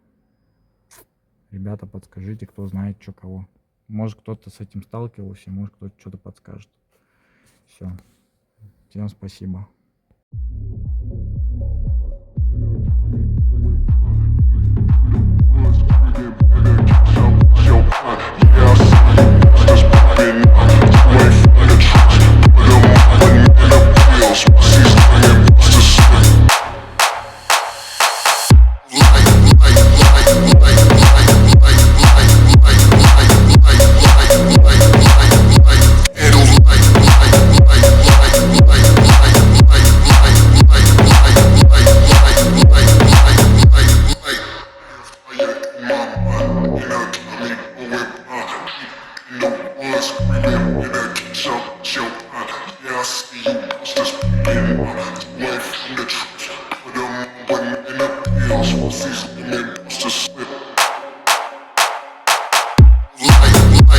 Ребята, подскажите, кто знает, что кого. Может, кто-то с этим сталкивался, может, кто-то что-то подскажет. Все. Всем спасибо.
Light, light.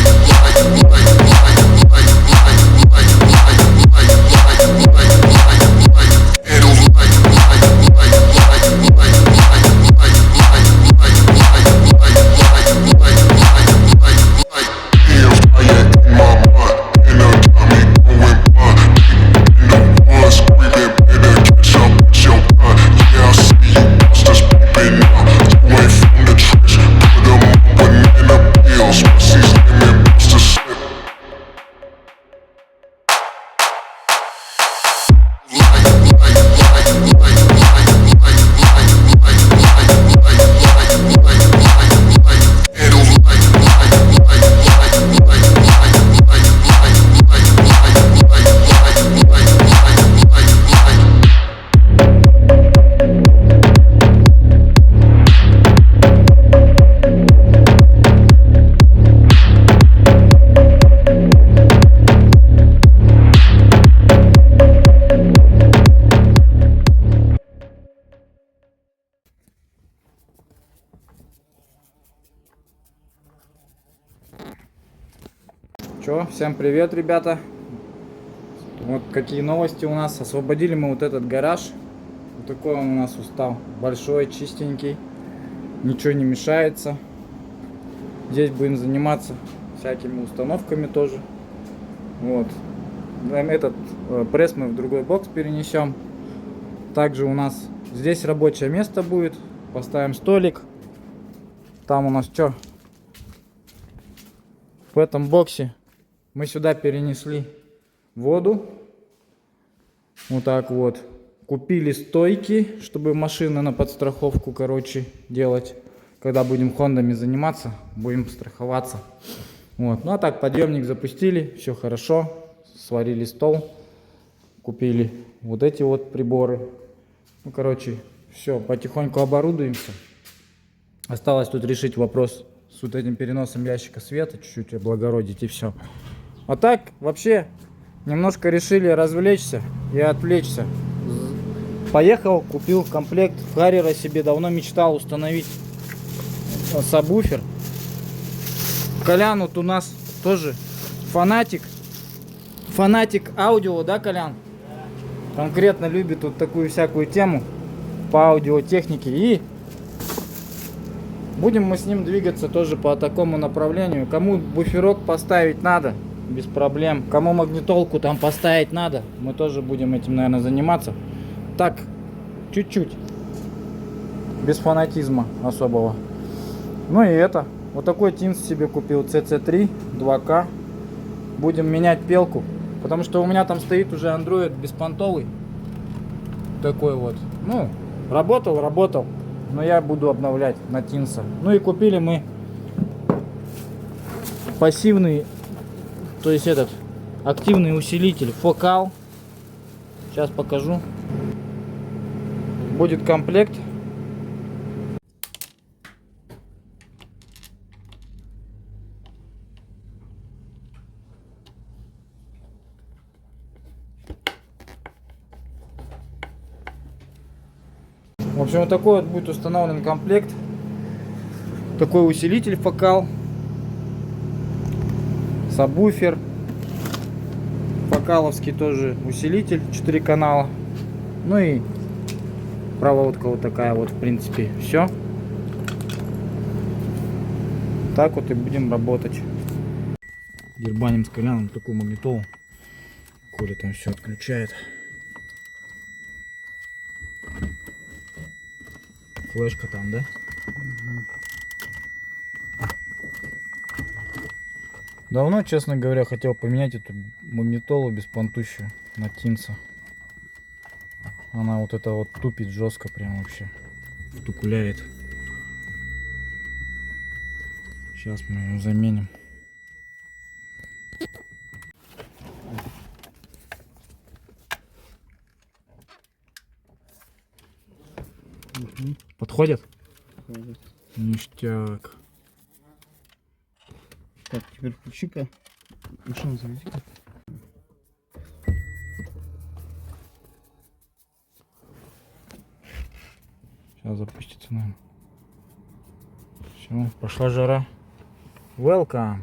Чё, всем привет, ребята. Вот какие новости у нас. Освободили мы вот этот гараж. Вот такой он у нас устал. Большой, чистенький. Ничего не мешается. Здесь будем заниматься всякими установками тоже. Вот. Этот пресс мы в другой бокс перенесем. Также у нас здесь рабочее место будет. Поставим столик. Там у нас что? В этом боксе мы сюда перенесли воду. Вот так вот. Купили стойки, чтобы машины на подстраховку, короче, делать. Когда будем хондами заниматься, будем страховаться. Вот. Ну а так, подъемник запустили, все хорошо. Сварили стол. Купили вот эти вот приборы. Ну, короче, все, потихоньку оборудуемся. Осталось тут решить вопрос с вот этим переносом ящика света, чуть-чуть облагородить и все. А так, вообще, немножко решили развлечься и отвлечься. Поехал, купил комплект Харриера себе, давно мечтал установить сабвуфер. Колян вот у нас тоже фанатик аудио, да, Колян? Конкретно любит вот такую всякую тему по аудиотехнике. И будем мы с ним двигаться тоже по такому направлению. Кому буферок поставить надо, без проблем. Кому магнитолку там поставить надо, мы тоже будем этим, наверное, заниматься. Так, чуть-чуть. Без фанатизма особого. Ну и это. Вот такой тинс себе купил. CC3 2К. Будем менять пелку. Потому что у меня там стоит уже Android беспонтовый. Такой вот. Ну, работал. Но я буду обновлять на тинса. Ну и купили мы пассивный, то есть этот активный усилитель Focal. Сейчас покажу. Будет комплект. В общем, вот такой вот будет установлен комплект. Такой усилитель Focal. Сабвуфер. Фокаловский тоже усилитель 4 канала. Ну и проводка вот такая вот, в принципе, все. Так вот и будем работать. Дербаним с Коляном такую магнитолу. Коля там все отключает. Флешка там, да? Давно, честно говоря, хотел поменять эту магнитолу беспонтущую на тинса. Она вот это вот тупит жестко прям вообще. Втукуляет. Сейчас мы ее заменим. Подходит? Ништяк.
Так, теперь включи-ка. Машину заведи-ка.
Сейчас запустится, наверное. Все, пошла жара. Welcome,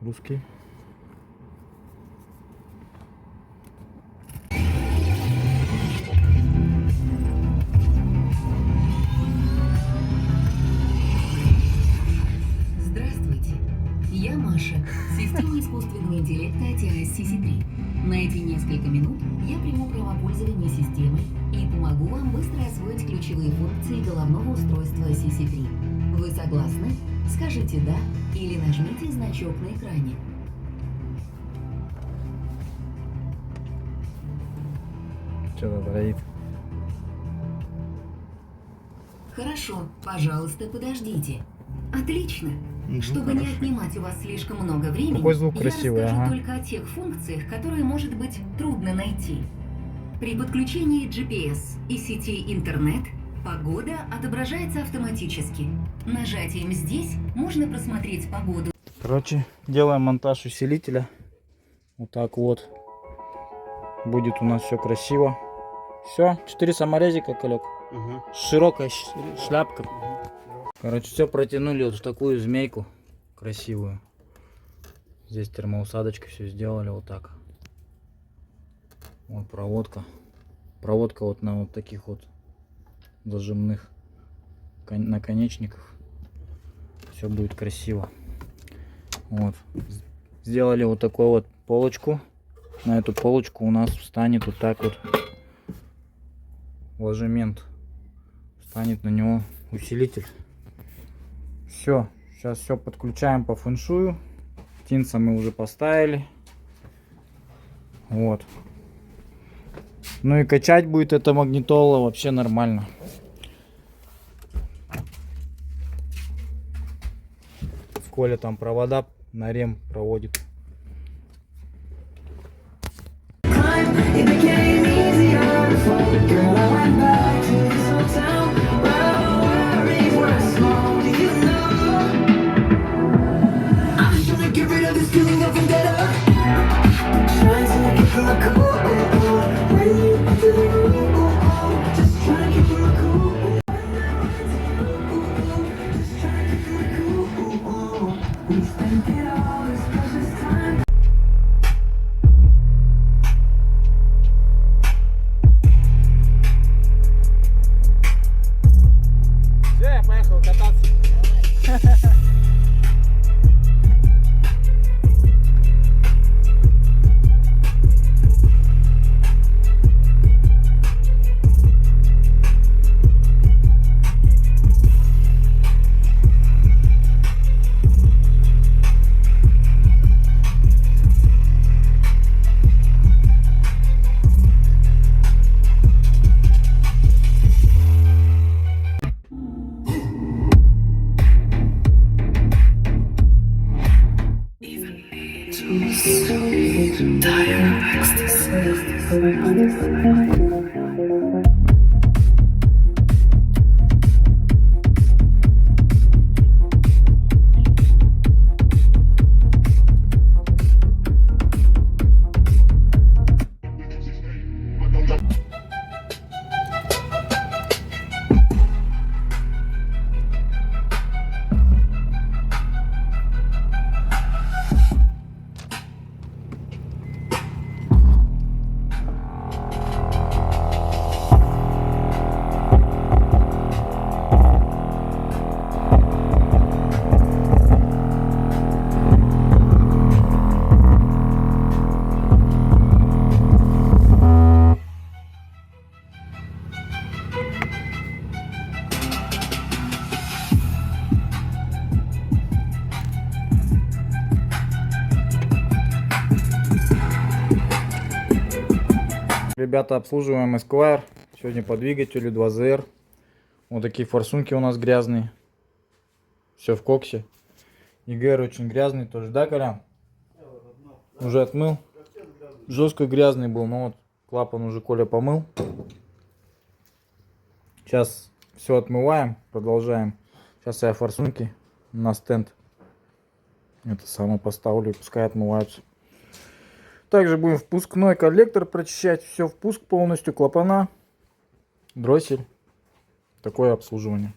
русский.
Здравствуйте, я Маша, система искусственного интеллекта TIS CC3. На эти несколько минут я приму право пользования системой и помогу вам быстро освоить ключевые функции головного устройства CC3. Вы согласны? Скажите «да» или нажмите значок на экране.
Что-то троит.
Хорошо, пожалуйста, подождите. Отлично. Чтобы не отнимать у вас слишком много времени,
Какой звук
я
красивый,
расскажу
ага.
только о тех функциях, которые, может быть, трудно найти. При подключении GPS и сети интернет погода отображается автоматически. Нажатием здесь можно просмотреть погоду.
Короче, делаем монтаж усилителя. Вот так вот. Будет у нас все красиво. Все, 4 саморезика, Колек. Широкая шляпка. Короче, все протянули вот в такую змейку красивую. Здесь термоусадочка, все сделали вот так. Вот проводка. Проводка вот на вот таких вот зажимных наконечниках. Все будет красиво. Вот. Сделали вот такую вот полочку. На эту полочку у нас встанет вот так вот ложемент. Встанет на него усилитель. Все. Сейчас все подключаем по фэншую. Тинса мы уже поставили. Вот. Ну и качать будет эта магнитола вообще нормально. В Коля там провода на рем проводит.
It became easier to fall. Girl, I went back to this old town where our worries were small. Do you know? I'm just trying to get rid of this feeling of vendetta. Trying to keep it like cool. When you enter the room, just trying to keep it like cool. Just trying to keep it like cool. We spent it all this precious time.
Все, я поехал кататься. Ребята, обслуживаем Esquire. Сегодня по двигателю 2ZR. Вот такие форсунки у нас грязные. Все в коксе. ЕГР очень грязный тоже, да, Колян? Уже отмыл. Жестко грязный был, но вот клапан уже Коля помыл. Сейчас все отмываем, продолжаем. Сейчас я форсунки на стенд это самое поставлю, пускай отмываются. Также будем впускной коллектор прочищать. Все, впуск полностью, клапана, дроссель. Такое обслуживание.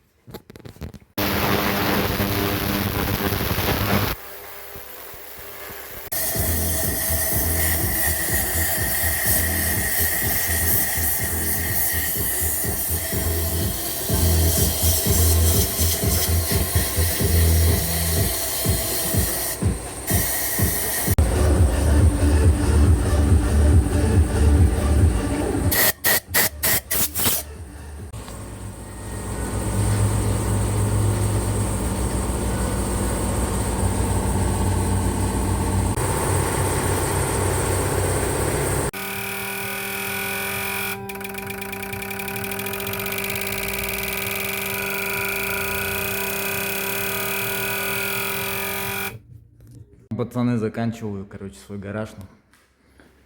Пацаны, заканчиваю, короче, свой гараж.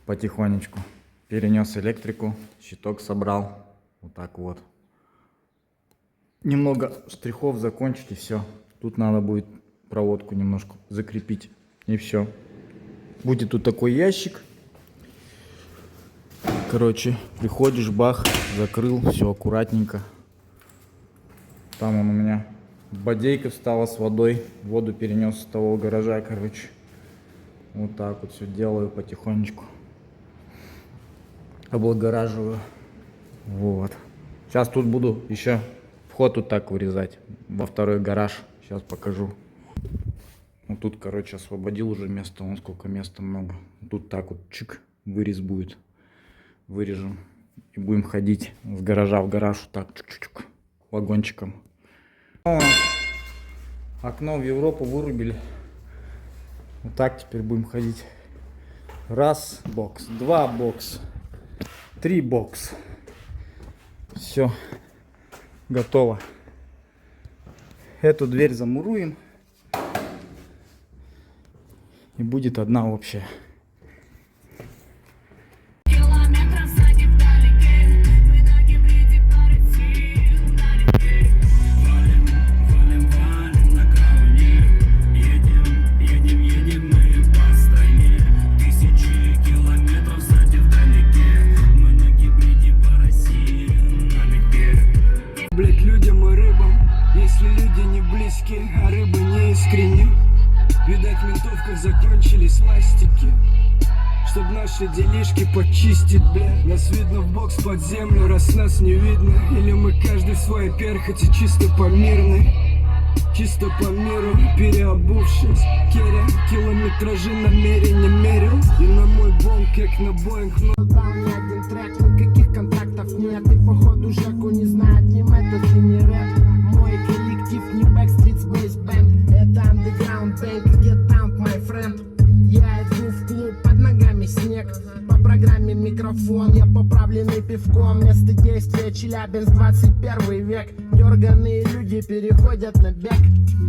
Потихонечку. Перенес электрику, щиток собрал. Вот так вот. Немного штрихов закончить и все. Тут надо будет проводку немножко закрепить. И все. Будет тут такой ящик. Короче, приходишь, бах, закрыл, все аккуратненько. Там он у меня бодейка встала с водой. Воду перенес с того гаража, короче. Вот так вот все делаю потихонечку. Облагораживаю. Вот. Сейчас тут буду еще вход вот так вырезать во второй гараж. Сейчас покажу. Вот тут, короче, освободил уже место. Вон сколько места много. Тут так вот чик, вырез будет. Вырежем. И будем ходить с гаража в гараж вот так чик-чик, вагончиком. Окно в Европу вырубили. Вот так теперь будем ходить. Раз бокс, два бокс, три бокс. Все, готово. Эту дверь замуруем. И будет одна общая.
Километров сзади вдалеке, мы на гибриде по России налегке. Валим на крауне, едем мы по стране. Тысячи километров сзади вдалеке, мы на гибриде по России налегке.
Блять, людям и рыбам, если люди не близкие, а рыбы не искренни. Видать, в ментовках закончились ластики. Чтоб наши делишки почистить, бля. Нас видно в бокс под землю, раз нас не видно. Или мы каждый в своей перхоти чисто по мирной. Чисто по миру, переобувшись. Керя километражи намеренно мерил. И на мой бонг, как на Боинг. Дал мне один трек, никаких контактов нет. И походу Жеку не знает ни метод, ни рэп. Мой коллектив не Backstreet Space Band. Это Underground Bank, get down, my friend. Я иду в клуб, под ногами снег. По программе микрофон, я поправленный пивком. Место действия Челябинск, 21 век. Дерганые люди переходят на бег.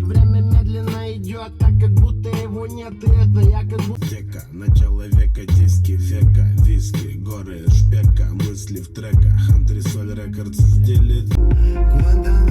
Время медленно идет, так как будто его нет. И это я как будто...
Века, начало века, диски, века, виски, горы, шпека, мысли в треках, антресоль рекордс в деле.
Cuéntame